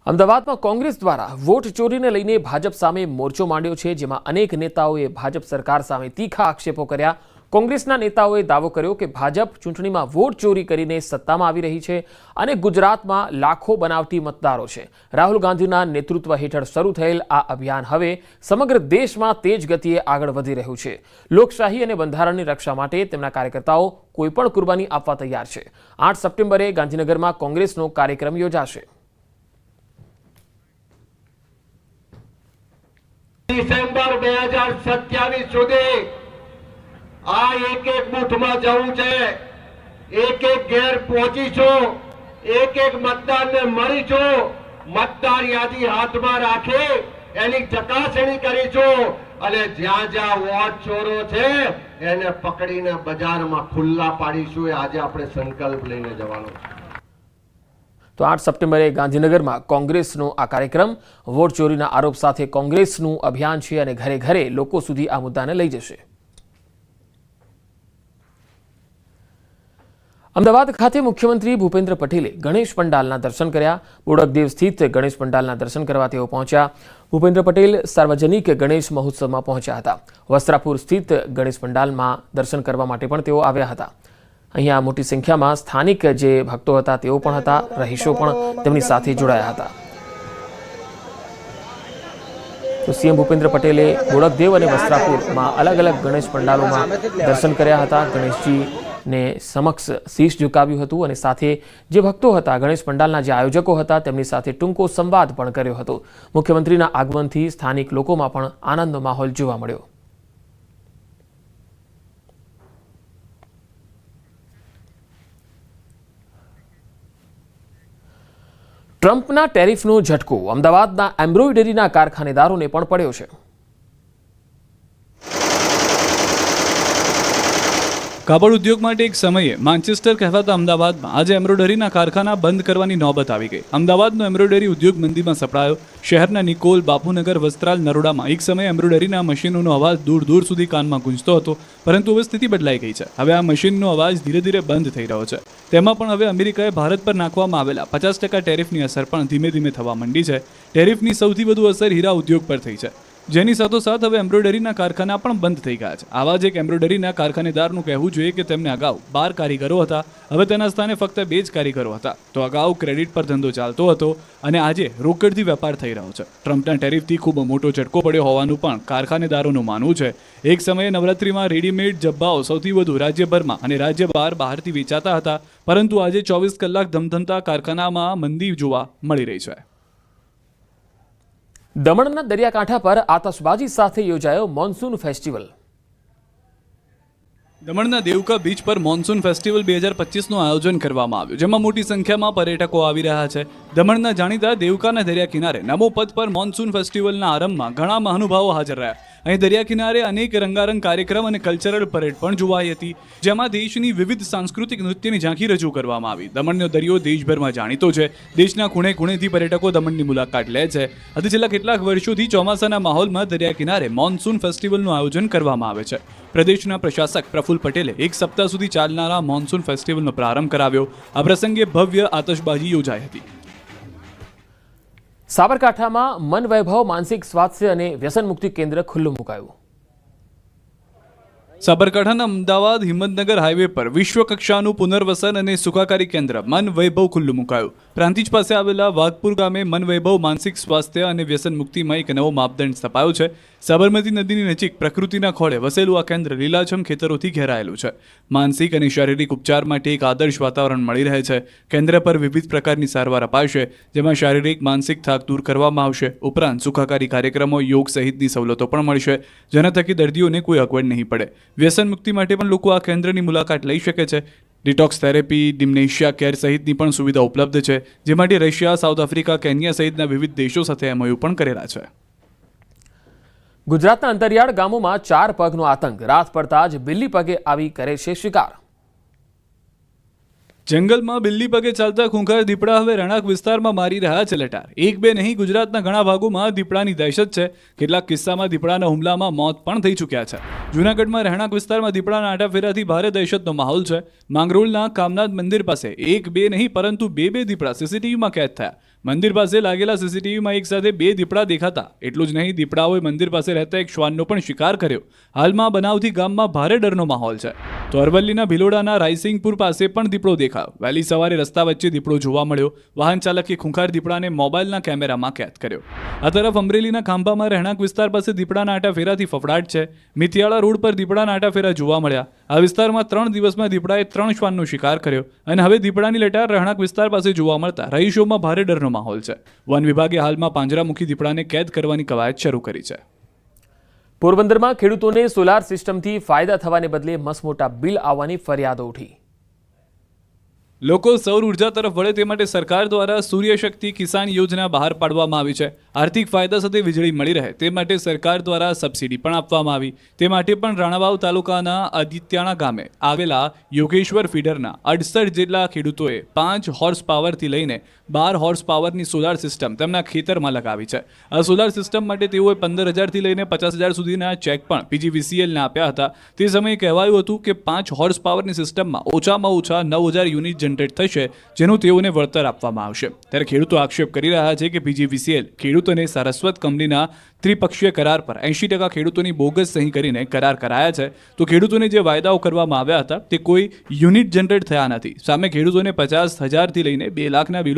અમદાવાદમાં કોંગ્રેસ દ્વારા વોટ ચોરીને લઈને ભાજપ સામે મોરચો માંડ્યો છે, જેમાં અનેક નેતાઓએ ભાજપ સરકાર સામે તીખા આક્ષેપો કર્યા। કોંગ્રેસના નેતાઓએ દાવો કર્યો કે ભાજપ ચૂંટણીમાં વોટ ચોરી કરીને સત્તામાં આવી રહી છે અને ગુજરાતમાં લાખો બનાવટી મતદારો છે। રાહુલ ગાંધીના નેતૃત્વ હેઠળ શરૂ થયેલ આ અભિયાન હવે સમગ્ર દેશમાં તેજ ગતિએ આગળ વધી રહ્યું છે। લોકશાહી અને બંધારણની રક્ષા માટે તેમના કાર્યકર્તાઓ કોઈપણ કુરબાની આપવા તૈયાર છે। 8 સપ્ટેમ્બરે ગાંધીનગરમાં કોંગ્રેસનો કાર્યક્રમ યોજાશે। डिसेम्बर 2027 सुधी आ एक बूथ में जवुं छे, एक घेर पहोंचीशुं, एक मतदार ने मळीशुं, मतदार यादी हाथ में राखी एनी चकासणी करीशुं अने ज्यां ज्यां वोट चोरो छे एने पकड़ीने बजार में खुल्ला पाडीशुं। आज आपणे संकल्प लईने जवानो छे। तो 8 સપ્ટેમ્બરે ગાંધીનગરમાં કોંગ્રેસનો આ કાર્યક્રમ વોટ ચોરીના આરોપ સાથે કોંગ્રેસનું અભિયાન છે અને ઘરે ઘરે લોકો સુધી આ મુદ્દાને લઈ જશે। અમદાવાદ ખાતે મુખ્યમંત્રી ભૂપેન્દ્ર પટેલે ગણેશ પંડાલના દર્શન કર્યા। બોડકદેવ સ્થિત ગણેશ પંડાલના દર્શન કરવા તેઓ પહોંચ્યા। ભૂપેન્દ્ર પટેલ સાર્વજનિક ગણેશ મહોત્સવમાં પહોંચ્યા હતા। વસ્ત્રાપુર સ્થિત ગણેશ પંડાલમાં દર્શન કરવા માટે પણ તેઓ આવ્યા હતા। અહીંયા મોટી સંખ્યામાં સ્થાનિક જે ભક્તો હતા તેઓ પણ હતા, રહીશો પણ તેમની સાથે જોડાયા હતા। તો સીએમ ભૂપેન્દ્ર પટેલે બોડકદેવ અને વસ્ત્રાપુરમાં અલગ અલગ ગણેશ પંડાલોમાં દર્શન કર્યા હતા। ગણેશજીને સમક્ષ શીશ ઝુકાવ્યું હતું અને સાથે જે ભક્તો હતા, ગણેશ પંડાલના જે આયોજકો હતા તેમની સાથે ટૂંકો સંવાદ પણ કર્યો હતો। મુખ્યમંત્રીના આગમનથી સ્થાનિક લોકોમાં પણ આનંદનો માહોલ જોવા મળ્યો। ટ્રમ્પના ટેરિફનો ઝટકો અમદાવાદના એમ્બ્રોઇડરીના કારખાનેદારોને પણ પડ્યો છે। કાપડ ઉદ્યોગ માટે એક સમયે માન્ચેસ્ટર કહેવાતા અમદાવાદમાં આજે એમ્બ્રોઇડરીના કારખાના બંધ કરવાની નોબત આવી ગઈ। અમદાવાદનો એમ્બ્રોઇડરી ઉદ્યોગ મંદીમાં સપડાયો। શહેરના નિકોલ, બાપુનગર, વસ્ત્રાલ, નરોડામાં એક સમયે એમ્બ્રોઇડરીના મશીનોનો અવાજ દૂર દૂર સુધી કાનમાં ગૂંજતો હતો, પરંતુ હવે સ્થિતિ બદલાઈ ગઈ છે। હવે આ મશીનનો અવાજ ધીરે ધીરે બંધ થઈ રહ્યો છે। તેમાં પણ હવે અમેરિકાએ ભારત પર નાખવામાં આવેલા 50% ટેરિફની અસર પણ ધીમે ધીમે થવા માંડી છે। ટેરિફની સૌથી વધુ અસર હીરા ઉદ્યોગ પર થઈ છે, જેની સાથોસાથ હવે એમ્બ્રોઇડરીના કારખાના પણ બંધ થઈ ગયા છે। આવા જ એક એમ્બ્રોઇડરીના કારખાનેદારનું કહેવું જોઈએ કે તેમને અગાઉ 12 કારીગરો હતા, હવે તેના સ્થાને ફક્ત 2 જ કારીગરો હતા। તો અગાઉ ક્રેડિટ પર ધંધો ચાલતો હતો અને આજે રોકડથી વેપાર થઈ રહ્યો છે। ટ્રમ્પના ટેરિફથી ખૂબ મોટો ઝટકો પડ્યો હોવાનું પણ કારખાનેદારોનું માનવું છે। એક સમયે નવરાત્રિમાં રેડીમેડ જબ્બાઓ સૌથી વધુ રાજ્યભરમાં અને રાજ્ય બહારથી વેચાતા હતા, પરંતુ આજે 24 કલાક ધમધમતા કારખાનામાં મંદી જોવા મળી રહી છે। દમણના દરિયાકાંઠા પર આતશબાજી સાથે યોજાયો મોન્સૂન ફેસ્ટિવલ। દમણના દેવકા બીચ પર મોન્સૂન ફેસ્ટિવલ 2025નું આયોજન કરવામાં આવ્યું, જેમાં મોટી સંખ્યામાં પર્યટકો આવી રહ્યા છે। દમણના જાણીતા દેવકાના દરિયા કિનારે નમો પથ પર મોન્સૂન ફેસ્ટિવલના આરંભમાં ઘણા મહાનુભાવો હાજર રહ્યા। અહીં દરિયા કિનારે અનેક રંગારંગ કાર્યક્રમ અને કલ્ચરલ પરેડ પણ જોવાઈ હતી, જેમાં દેશની વિવિધ સાંસ્કૃતિક નૃત્યની ઝાંખી રજૂ કરવામાં આવી। દમણનો દરિયો દેશભરમાં જાણીતો છે। દેશના ખૂણે ખૂણેથી પર્યટકો દમણની મુલાકાત લે છે। આજે છેલ્લા કેટલાક વર્ષોથી ચોમાસાના માહોલમાં દરિયા કિનારે મોન્સૂન ફેસ્ટિવલનું આયોજન કરવામાં આવે છે। પ્રદેશના પ્રશાસક પ્રફુલ્લ પટેલે એક સપ્તાહ સુધી ચાલનારા મોન્સૂન ફેસ્ટિવલનો પ્રારંભ કરાવ્યો। આ પ્રસંગે ભવ્ય આતશબાજી યોજાઈ હતી। સાબરકાંઠામાં મન વૈભવ માનસિક સ્વાસ્થ્ય અને વ્યસન મુક્તિ કેન્દ્ર ખુલ્લું મુકાયું। સાબરકાંઠાના અમદાવાદ હિંમતનગર હાઈવે પર વિશ્વ કક્ષાનું પુનર્વસન અને સુખાકારી કેન્દ્ર મન વૈભવ ખુલ્લું મુકાયું। પ્રાંતિજ પાસે આવેલા વાઘપુર ગામે મન વૈભવ માનસિક સ્વાસ્થ્ય અને વ્યસન મુક્તિમાં એક નવો માપદંડ સ્થપાયો છે। સાબરમતી નદીની નજીક પ્રકૃતિના ખોળે વસેલું આ કેન્દ્ર લીલાછમ ખેતરોથી ઘેરાયેલું છે। માનસિક અને શારીરિક ઉપચાર માટે એક આદર્શ વાતાવરણ મળી રહે છે। કેન્દ્ર પર વિવિધ પ્રકારની સારવાર અપાશે, જેમાં શારીરિક માનસિક થાક દૂર કરવામાં આવશે। ઉપરાંત સુખાકારી કાર્યક્રમો, યોગ સહિતની સવલતો પણ મળશે, જેના થકી દર્દીઓને કોઈ અગવડ નહીં પડે। વ્યસન મુક્તિ માટે પણ લોકો આ કેન્દ્રની મુલાકાત લઈ શકે છે। ડિટોક્સ થેરેપી, ડિમ્નેશિયા કેર સહિતની પણ સુવિધા ઉપલબ્ધ છે, જે માટે રશિયા, સાઉથ આફ્રિકા, કેન્યા સહિતના વિવિધ દેશો સાથે MOU પણ કરેલા છે। ગુજરાતના અંતરિયાળ ગામોમાં 4 પગનો આતંક। રાત પડતા જ બિલ્લી પગે આવી કરે છે શિકાર। જંગલમાં બિલ્લી પગે ચાલતા ખૂંખાર દીપડા હવે રહેણાંક વિસ્તારમાં મારી રહ્યા છે લટાર। એક બે નહીં, ગુજરાતના ઘણા ભાગોમાં દીપડાની દહેશત છે। કેટલાક કિસ્સામાં દીપડાના હુમલામાં મોત પણ થઈ ચૂક્યા છે। જૂનાગઢમાં રહેણાંક વિસ્તારમાં દીપડાના આટાફેરાથી ભારે દહેશતનો માહોલ છે। માંગરોળના કામનાથ મંદિર પાસે એક બે નહીં પરંતુ બે દીપડા CCTVમાં કેદ થયા। મંદિર પાસે લાગેલા સીસીટીવીમાં એક સાથે 2 દીપડા દેખાતા. એટલું જ નહીં, દીપડાઓએ મંદિર પાસે રહેતા એક શ્વાનનો પણ શિકાર કર્યો. હાલમાં બનાવથી ગામમાં ભારે ડરનો માહોલ છે. તો અરવલ્લીના ભિલોડાના રાયસિંગપુર પાસે પણ દીપડો દેખાયો. વહેલી સવારે રસ્તા વચ્ચે દીપડો જોવા મળ્યો. વાહન ચાલકે ખૂંખાર દીપડાને મોબાઈલના કેમેરામાં કેદ કર્યો. આ તરફ અમરેલીના ખાંભામાં રહેણાંક વિસ્તાર પાસે દીપડાના આટાફેરાથી ફફડાટ છે. મિતિયાળા રોડ પર દીપડાના આટાફેરા જોવા મળ્યા. આ વિસ્તારમાં 3 દિવસમાં દીપડાએ 3 શ્વાનનો શિકાર કર્યો અને હવે દીપડાની લટાર રહેણાંક વિસ્તાર પાસે જોવા મળતા રહીશોમાં ભારે ડરનો માહોલ છે. વન વિભાગે હાલમાં પાંજરામુખી દીપડાને કેદ કરવાની કવાયત શરૂ કરી છે. પોરબંદરમાં ખેડૂતોને સોલાર સિસ્ટમથી ફાયદા થવાને બદલે મસમોટા બિલ આવવાની ફરિયાદો ઉઠી. લોકો સૌર ઉર્જા તરફ વળે તે માટે સરકાર દ્વારા સૂર્યશક્તિ કિસાન યોજના બહાર પાડવામાં આવી છે. આર્થિક ફાયદા સાથે વીજળી મળી રહે તે માટે સરકાર દ્વારા સબસિડી પણ આપવામાં આવી. તે માટે પણ રાણાવાવ તાલુકાના આદિત્યાણા ગામે આવેલા યોગેશ્વર ફીડરના 68 જેટલા ખેડૂતોએ 5 હોર્સ પાવરથી લઈને 12 હોર્સ પાવરની સોલાર સિસ્ટમ તેમના ખેતરમાં લગાવી છે. આ સોલાર સિસ્ટમ માટે તેઓએ 15,000થી લઈને 50,000 સુધીના ચેક પણ PGVCLને આપ્યા હતા. તે સમયે કહેવાયું હતું કે 5 હોર્સ પાવરની સિસ્ટમમાં ઓછામાં ઓછા 9,000 યુનિટ જનરેટ થશે, જેનું તેઓને વળતર આપવામાં આવશે. ત્યારે ખેડૂતો આક્ષેપ કરી રહ્યા છે કે PGVCL ખેડૂતોને સારસ્વત કંપનીના ત્રિપક્ષીય કરાર પર 80% ખેડૂતોની બોગસ સહી કરીને કરાર કરાયા છે. તો ખેડૂતોને જે વાયદાઓ કરવામાં આવ્યા હતા તે કોઈ યુનિટ જનરેટ થયા નથી. સામે ખેડૂતોને 50,000થી લઈને 2 લાખના બિલો